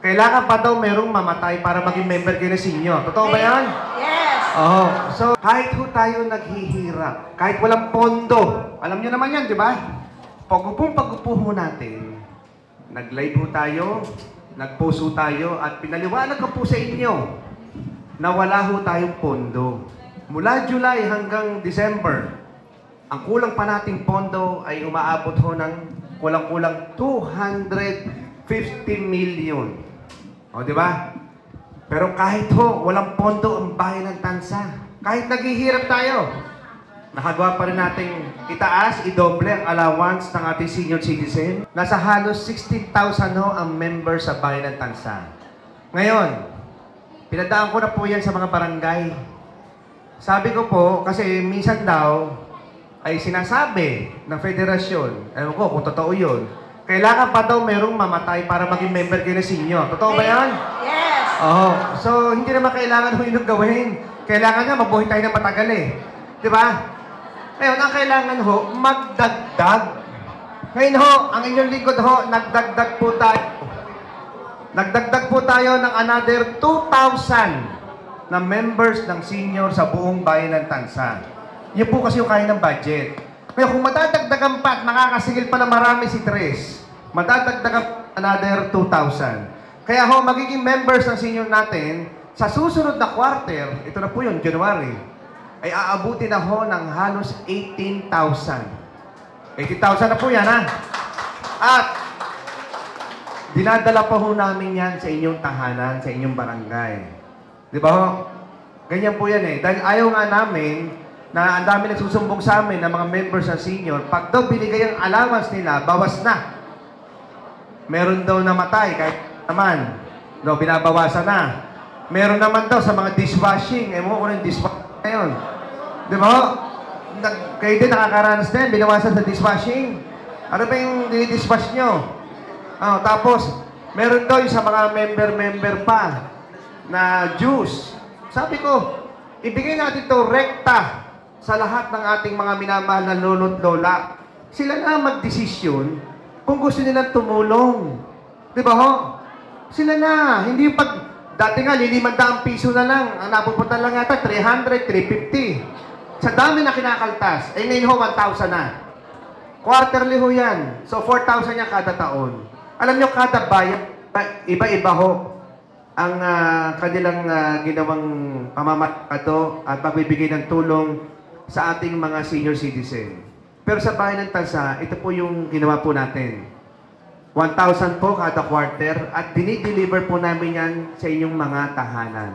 Kailangan pa daw merong mamatay para maging member kayo ng senior. Totoo ba yan? Yes. Oo. So, kahit ho tayo naghihirap, kahit walang pondo, alam nyo naman yan, di ba? Pag-upo ho natin, nag-live ho tayo, nag-post ho tayo, at pinaliwanag ko po sa inyo na wala ho tayong pondo. Mula July hanggang December, ang kulang pa nating pondo ay umaabot ho ng kulang-kulang 250 million. O, di ba? Pero kahit ho, walang pondo ang bayan ng Tansa. Kahit naghihirap tayo, nakagawa pa rin nating itaas, idoble ang allowance ng ating senior citizen. Nasa halos 16,000 ho ang member sa bayan ng Tansa. Ngayon, pinadaan ko na po yan sa mga barangay. Sabi ko po, kasi minsan daw, ay sinasabi ng federasyon, ewan ko kung totoo yun, kailangan pa daw merong mamatay para maging member kayo ng senior. Totoo ba yan? Yes. Oo. So, hindi naman kailangan ho yung gawin. Kailangan nga, mabuhay tayo ng matagal eh. Di ba? Ngayon, ang kailangan ho, magdagdag. Ngayon ho, ang inyong lingkod ho, nagdagdag po tayo. Nagdagdag po tayo ng another 2,000 na members ng senior sa buong bayan ng Tansa. Yun po kasi yung kaya ng budget. Kaya kung madadagdagan pa at makakasigil pa na marami si Tres, madadagdagan another 2,000. Kaya ho, magiging members ng senior natin, sa susunod na quarter, ito na po yun, January, ay aabuti na ho ng halos 18,000. 18,000 na po yan, ha? At, dinadala pa ho namin yan sa inyong tahanan, sa inyong barangay. Di ba ho? Ganyan po yan eh. Dahil ayaw nga namin na ang dami nagsusumbong sa amin ng mga members ng senior, pag daw binigay ang allowance nila, bawas na. Meron daw namatay, kahit naman, daw binabawasan na. Meron naman daw sa mga dishwashing, mo kung yung dishwashing na yun. Di ba? Kayo din nakakaranas din, binawasan sa dishwashing. Ano ba yung dinidishwash nyo? Tapos, meron daw yung sa mga member-member pa na juice. Sabi ko, ibigay natin ito rekta sa lahat ng ating mga minamahal na lolo't lola. Sila na magdesisyon kung gusto nilang tumulong. Di ba ho? Sila na. Hindi pag, dati nga, 500 piso na lang. Ang napupunta lang yata, 300, 350. Sa dami na kinakaltas. Eh ngayon ho, 1,000 na. Quarterly ho yan. So, 4,000 yan kada taon. Alam nyo, kada bayan, iba-iba ho ang kanilang ginawang pamamarkado at pagbibigay ng tulong sa ating mga senior citizen. Pero sa bayan ng Tansa, ito po yung ginawa po natin. 1,000 po kada quarter at dinideliver po namin yan sa inyong mga tahanan.